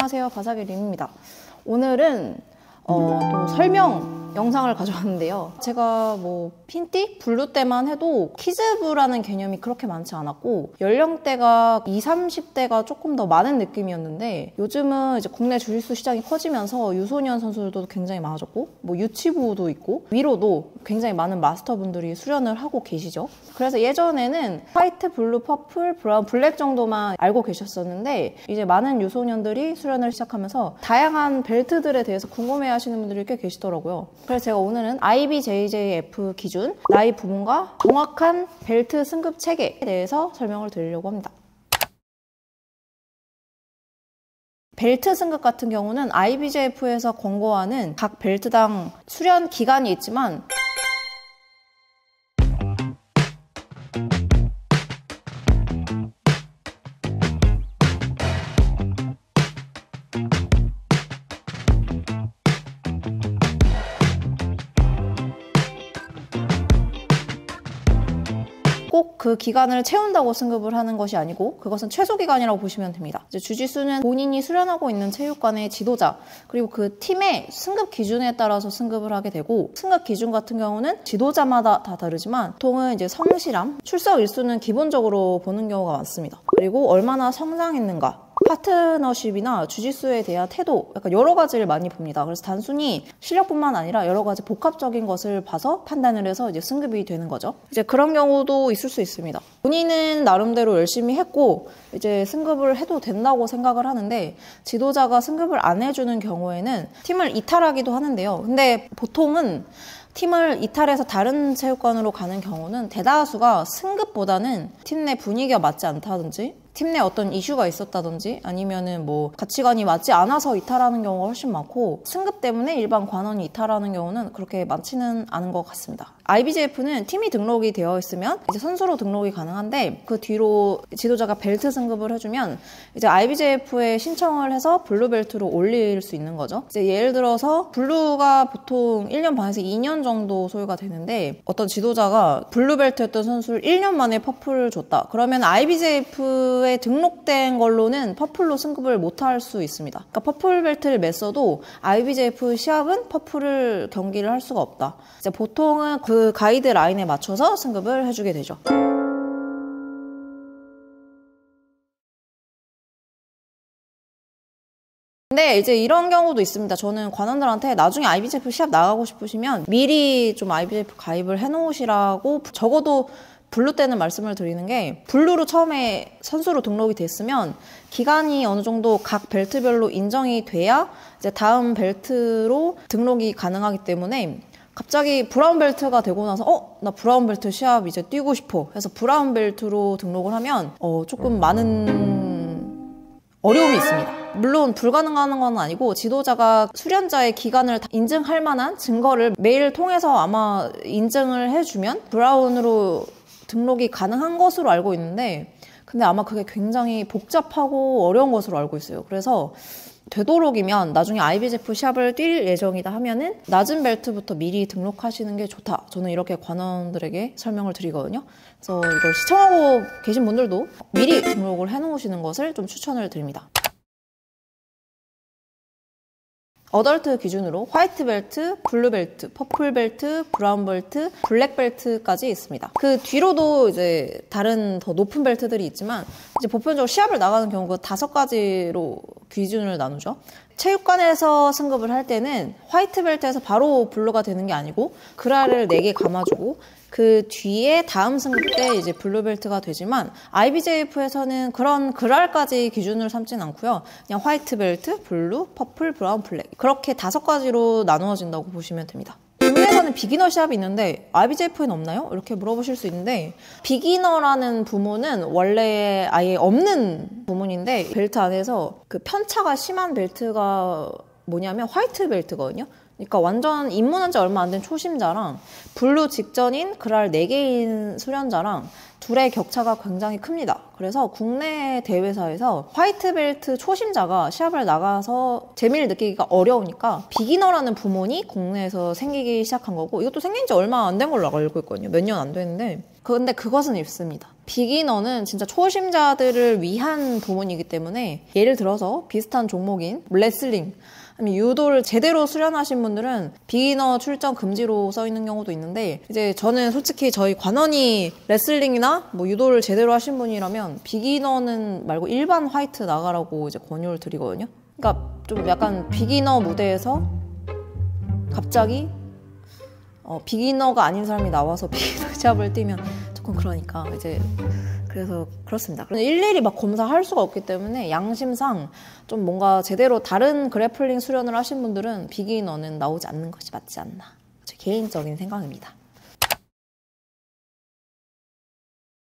안녕하세요, 바사기림입니다. 오늘은 또 설명 영상을 가져왔는데요. 제가 핀띠? 블루 때만 해도 키즈부라는 개념이 그렇게 많지 않았고 연령대가 20, 30대가 조금 더 많은 느낌이었는데 요즘은 이제 국내 주짓수 시장이 커지면서 유소년 선수들도 굉장히 많아졌고 유치부도 있고 위로도 굉장히 많은 마스터분들이 수련을 하고 계시죠. 그래서 예전에는 화이트, 블루, 퍼플, 브라운, 블랙 정도만 알고 계셨었는데 이제 많은 유소년들이 수련을 시작하면서 다양한 벨트들에 대해서 궁금해하시는 분들이 꽤 계시더라고요. 그래서 제가 오늘은 IBJJF 기준 나이 부분과 정확한 벨트 승급 체계에 대해서 설명을 드리려고 합니다. 벨트 승급 같은 경우는 IBJF에서 권고하는 각 벨트당 수련 기간이 있지만 꼭 그 기간을 채운다고 승급을 하는 것이 아니고 그것은 최소 기간이라고 보시면 됩니다. 이제 주짓수는 본인이 수련하고 있는 체육관의 지도자 그리고 그 팀의 승급 기준에 따라서 승급을 하게 되고 승급 기준 같은 경우는 지도자마다 다 다르지만 보통은 이제 성실함, 출석 일수는 기본적으로 보는 경우가 많습니다. 그리고 얼마나 성장했는가, 파트너십이나 주짓수에 대한 태도, 약간 여러 가지를 많이 봅니다. 그래서 단순히 실력뿐만 아니라 여러 가지 복합적인 것을 봐서 판단을 해서 이제 승급이 되는 거죠. 이제 그런 경우도 있을 수 있습니다. 본인은 나름대로 열심히 했고 이제 승급을 해도 된다고 생각을 하는데 지도자가 승급을 안 해주는 경우에는 팀을 이탈하기도 하는데요. 근데 보통은 팀을 이탈해서 다른 체육관으로 가는 경우는 대다수가 승급보다는 팀 내 분위기가 맞지 않다든지 팀 내 어떤 이슈가 있었다든지 아니면은 가치관이 맞지 않아서 이탈하는 경우가 훨씬 많고 승급 때문에 일반 관원이 이탈하는 경우는 그렇게 많지는 않은 것 같습니다. IBJF는 팀이 등록이 되어 있으면 이제 선수로 등록이 가능한데 그 뒤로 지도자가 벨트 승급을 해주면 이제 IBJF에 신청을 해서 블루벨트로 올릴 수 있는 거죠. 이제 예를 들어서 블루가 보통 1년 반에서 2년 정도 소요가 되는데 어떤 지도자가 블루벨트였던 선수를 1년 만에 퍼플을 줬다. 그러면 IBJF에 등록된 걸로는 퍼플로 승급을 못할 수 있습니다. 그러니까 퍼플 벨트를 맸어도 IBJF 시합은 퍼플을 경기를 할 수가 없다. 이제 보통은 그 가이드라인에 맞춰서 승급을 해주게 되죠. 근데 이제 이런 경우도 있습니다. 저는 관원들한테 나중에 IBJF 시합 나가고 싶으시면 미리 좀 IBJF 가입을 해놓으시라고 적어도 블루 때는 말씀을 드리는 게 블루로 처음에 선수로 등록이 됐으면 기간이 어느 정도 각 벨트별로 인정이 돼야 이제 다음 벨트로 등록이 가능하기 때문에 갑자기 브라운 벨트가 되고 나서 나 브라운 벨트 시합 이제 뛰고 싶어 해서 브라운 벨트로 등록을 하면 조금 많은 어려움이 있습니다. 물론 불가능한 건 아니고 지도자가 수련자의 기간을 인증할 만한 증거를 메일을 통해서 아마 인증을 해주면 브라운으로 등록이 가능한 것으로 알고 있는데 근데 아마 그게 굉장히 복잡하고 어려운 것으로 알고 있어요. 그래서 되도록이면 나중에 IBJF 시합을 뛸 예정이다 하면은 낮은 벨트부터 미리 등록하시는 게 좋다. 저는 이렇게 관원들에게 설명을 드리거든요. 그래서 이걸 시청하고 계신 분들도 미리 등록을 해놓으시는 것을 좀 추천을 드립니다. 어덜트 기준으로 화이트 벨트, 블루 벨트, 퍼플 벨트, 브라운 벨트, 블랙 벨트까지 있습니다. 그 뒤로도 이제 다른 더 높은 벨트들이 있지만 이제 보편적으로 시합을 나가는 경우가 5가지로 기준을 나누죠. 체육관에서 승급을 할 때는 화이트 벨트에서 바로 블루가 되는 게 아니고 그랄을 4개 감아주고 그 뒤에 다음 승급 때 이제 블루벨트가 되지만 IBJF에서는 그런 그랄까지 기준을 삼진 않고요. 그냥 화이트 벨트, 블루, 퍼플, 브라운, 블랙 그렇게 5가지로 나누어진다고 보시면 됩니다. 국내에서는 비기너 시합이 있는데 IBJF에는 없나요? 이렇게 물어보실 수 있는데 비기너라는 부문은 원래 아예 없는 부문인데 벨트 안에서 그 편차가 심한 벨트가 뭐냐면 화이트 벨트거든요. 그러니까 완전 입문한 지 얼마 안 된 초심자랑 블루 직전인 그랄 4개인 수련자랑 둘의 격차가 굉장히 큽니다. 그래서 국내 대회사에서 화이트 벨트 초심자가 시합을 나가서 재미를 느끼기가 어려우니까 비기너라는 부문이 국내에서 생기기 시작한 거고 이것도 생긴 지 얼마 안 된 걸로 알고 있거든요. 몇 년 안 됐는데 근데 그것은 있습니다. 비기너는 진짜 초심자들을 위한 부문이기 때문에 예를 들어서 비슷한 종목인 레슬링, 아니면 유도를 제대로 수련하신 분들은 비기너 출전 금지로 써 있는 경우도 있는데, 이제 저는 솔직히 저희 관원이 레슬링이나 뭐 유도를 제대로 하신 분이라면 비기너는 말고 일반 화이트 나가라고 이제 권유를 드리거든요. 그러니까 좀 약간 비기너 무대에서 갑자기 비기너가 아닌 사람이 나와서 비기너 시합을 뛰면 조금 그러니까 이제 그래서 그렇습니다. 일일이 막 검사할 수가 없기 때문에 양심상 좀 뭔가 제대로 다른 그래플링 수련을 하신 분들은 비기너는 나오지 않는 것이 맞지 않나. 제 개인적인 생각입니다.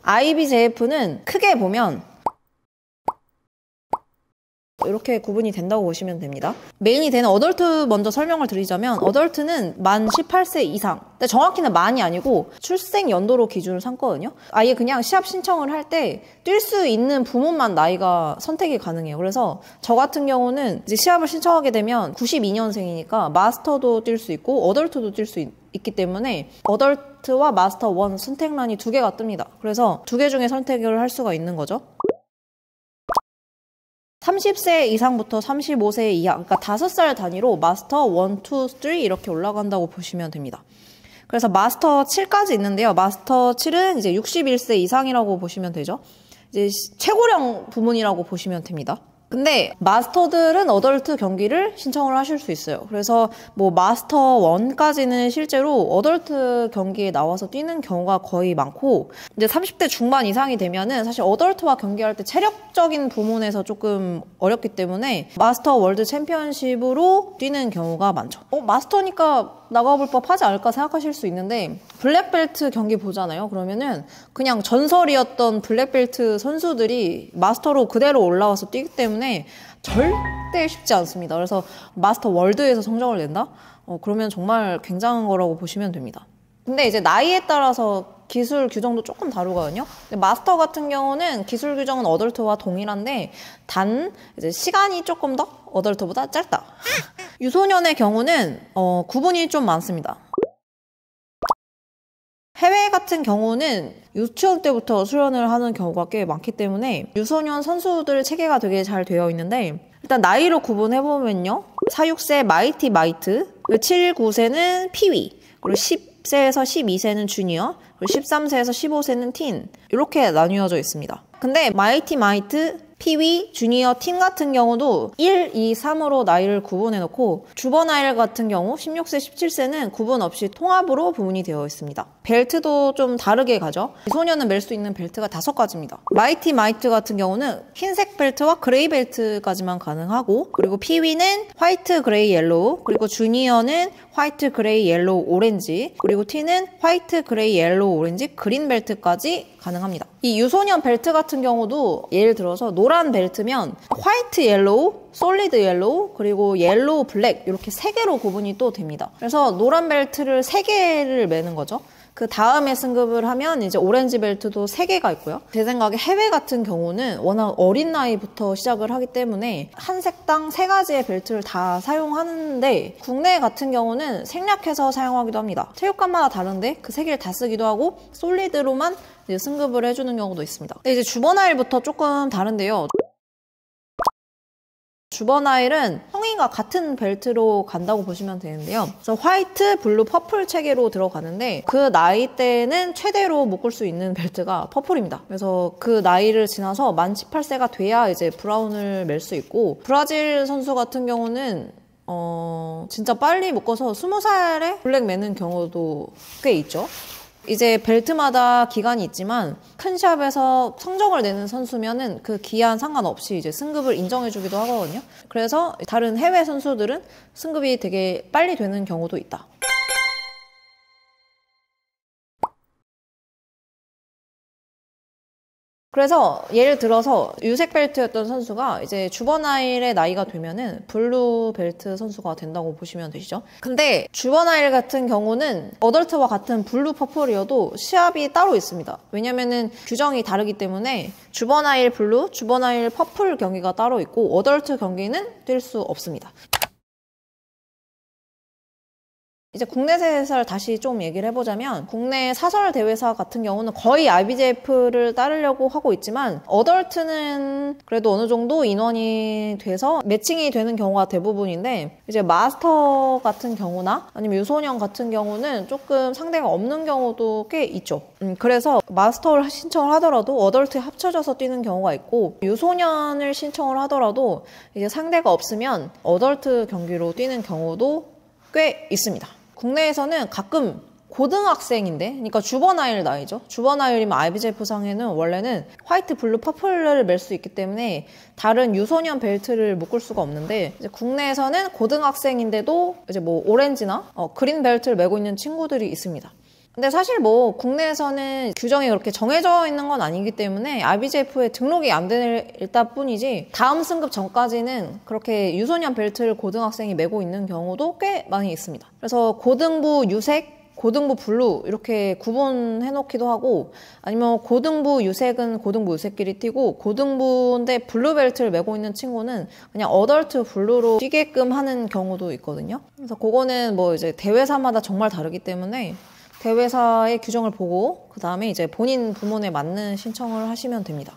IBJF는 크게 보면 이렇게 구분이 된다고 보시면 됩니다. 메인이 되는 어덜트 먼저 설명을 드리자면, 어덜트는 만 18세 이상, 근데 정확히는 만이 아니고 출생 연도로 기준을 삼거든요. 아예 그냥 시합 신청을 할 때 뛸 수 있는 부문만 나이가 선택이 가능해요. 그래서 저 같은 경우는 이제 시합을 신청하게 되면 92년생이니까 마스터도 뛸 수 있고 어덜트도 뛸 수 있기 때문에 어덜트와 마스터 1 선택란이 두 개가 뜹니다. 그래서 두 개 중에 선택을 할 수가 있는 거죠. 30세 이상부터 35세 이하, 그러니까 5살 단위로 마스터 1, 2, 3 이렇게 올라간다고 보시면 됩니다. 그래서 마스터 7까지 있는데요. 마스터 7은 이제 61세 이상이라고 보시면 되죠. 이제 최고령 부문이라고 보시면 됩니다. 근데 마스터들은 어덜트 경기를 신청을 하실 수 있어요. 그래서 뭐 마스터 1까지는 실제로 어덜트 경기에 나와서 뛰는 경우가 거의 많고, 이제 30대 중반 이상이 되면은 사실 어덜트와 경기할 때 체력적인 부문에서 조금 어렵기 때문에 마스터 월드 챔피언십으로 뛰는 경우가 많죠. 마스터니까 나가볼 법하지 않을까 생각하실 수 있는데, 블랙벨트 경기 보잖아요. 그러면은 그냥 전설이었던 블랙벨트 선수들이 마스터로 그대로 올라와서 뛰기 때문에 절대 쉽지 않습니다. 그래서 마스터 월드에서 성적을 낸다? 그러면 정말 굉장한 거라고 보시면 됩니다. 근데 이제 나이에 따라서 기술 규정도 조금 다르거든요. 마스터 같은 경우는 기술 규정은 어덜트와 동일한데, 단 이제 시간이 조금 더 어덜트보다 짧다. 유소년의 경우는 구분이 좀 많습니다. 해외 같은 경우는 유치원 때부터 수련을 하는 경우가 꽤 많기 때문에 유소년 선수들 체계가 되게 잘 되어 있는데, 일단 나이로 구분해보면요. 4, 6세 마이티 마이트, 7, 9세는 피위, 그리고 10세에서 12세는 주니어, 그리고 13세에서 15세는 틴, 이렇게 나뉘어져 있습니다. 근데 마이티 마이트, 피위, 주니어, 팀 같은 경우도 1, 2, 3으로 나이를 구분해놓고, 주버나일 같은 경우 16세, 17세는 구분 없이 통합으로 구분이 되어 있습니다. 벨트도 좀 다르게 가죠. 소년은 멜 수 있는 벨트가 5가지입니다. 마이티 마이트 같은 경우는 흰색 벨트와 그레이 벨트까지만 가능하고, 그리고 피위는 화이트, 그레이, 옐로우, 그리고 주니어는 화이트, 그레이, 옐로우, 오렌지, 그리고 티는 화이트, 그레이, 옐로우, 오렌지, 그린 벨트까지 가능합니다. 이 유소년 벨트 같은 경우도 예를 들어서 노란 벨트면 화이트 옐로우, 솔리드 옐로우, 그리고 옐로우 블랙, 이렇게 3개로 구분이 또 됩니다. 그래서 노란 벨트를 3개를 매는 거죠. 그 다음에 승급을 하면 이제 오렌지 벨트도 3개가 있고요. 제 생각에 해외 같은 경우는 워낙 어린 나이부터 시작을 하기 때문에 한 색당 3가지의 벨트를 다 사용하는데, 국내 같은 경우는 생략해서 사용하기도 합니다. 체육관마다 다른데 그 3개를 다 쓰기도 하고 솔리드로만 이제 승급을 해주는 경우도 있습니다. 근데 이제 주버나일부터 조금 다른데요. 주버나일은 성인과 같은 벨트로 간다고 보시면 되는데요. 그래서 화이트, 블루, 퍼플 체계로 들어가는데, 그 나이 때는 최대로 묶을 수 있는 벨트가 퍼플입니다. 그래서 그 나이를 지나서 만 18세가 돼야 이제 브라운을 멜 수 있고, 브라질 선수 같은 경우는 진짜 빨리 묶어서 20살에 블랙 매는 경우도 꽤 있죠. 이제 벨트마다 기간이 있지만 큰 샵에서 성적을 내는 선수면은 그 기한 상관없이 이제 승급을 인정해주기도 하거든요. 그래서 다른 해외 선수들은 승급이 되게 빨리 되는 경우도 있다. 그래서 예를 들어서 유색 벨트였던 선수가 이제 주버나일의 나이가 되면은 블루 벨트 선수가 된다고 보시면 되시죠. 근데 주버나일 같은 경우는 어덜트와 같은 블루 퍼플이어도 시합이 따로 있습니다. 왜냐면은 규정이 다르기 때문에 주버나일 블루, 주버나일 퍼플 경기가 따로 있고 어덜트 경기는 뛸 수 없습니다. 이제 국내 대회사를 다시 좀 얘기를 해보자면 국내 사설 대회사 같은 경우는 거의 IBJF를 따르려고 하고 있지만 어덜트는 그래도 어느 정도 인원이 돼서 매칭이 되는 경우가 대부분인데 이제 마스터 같은 경우나 아니면 유소년 같은 경우는 조금 상대가 없는 경우도 꽤 있죠. 그래서 마스터를 신청을 하더라도 어덜트에 합쳐져서 뛰는 경우가 있고 유소년을 신청을 하더라도 이제 상대가 없으면 어덜트 경기로 뛰는 경우도 꽤 있습니다. 국내에서는 가끔 고등학생인데, 그러니까 주버나일 나이죠. 주버나일이면 IBJF상에는 원래는 화이트, 블루, 퍼플을 멜 수 있기 때문에 다른 유소년 벨트를 묶을 수가 없는데 이제 국내에서는 고등학생인데도 이제 뭐 오렌지나 그린 벨트를 메고 있는 친구들이 있습니다. 근데 사실 뭐 국내에서는 규정이 그렇게 정해져 있는 건 아니기 때문에 IBJF에 등록이 안 됐다 뿐이지 다음 승급 전까지는 그렇게 유소년 벨트를 고등학생이 메고 있는 경우도 꽤 많이 있습니다. 그래서 고등부 유색, 고등부 블루 이렇게 구분해 놓기도 하고 아니면 고등부 유색은 고등부 유색끼리 뛰고 고등부인데 블루 벨트를 메고 있는 친구는 그냥 어덜트 블루로 뛰게끔 하는 경우도 있거든요. 그래서 그거는 뭐 이제 대회사마다 정말 다르기 때문에 대회사의 규정을 보고 그 다음에 이제 본인 부문에 맞는 신청을 하시면 됩니다.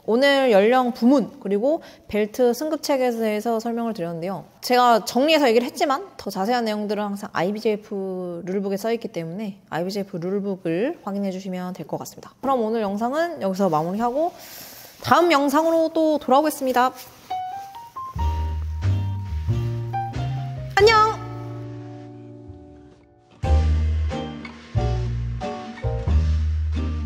오늘 연령 부문 그리고 벨트 승급책에 대해서 설명을 드렸는데요. 제가 정리해서 얘기를 했지만 더 자세한 내용들은 항상 IBJF 룰북에 써있기 때문에 IBJF 룰북을 확인해 주시면 될 것 같습니다. 그럼 오늘 영상은 여기서 마무리하고 다음 영상으로 또 돌아오겠습니다.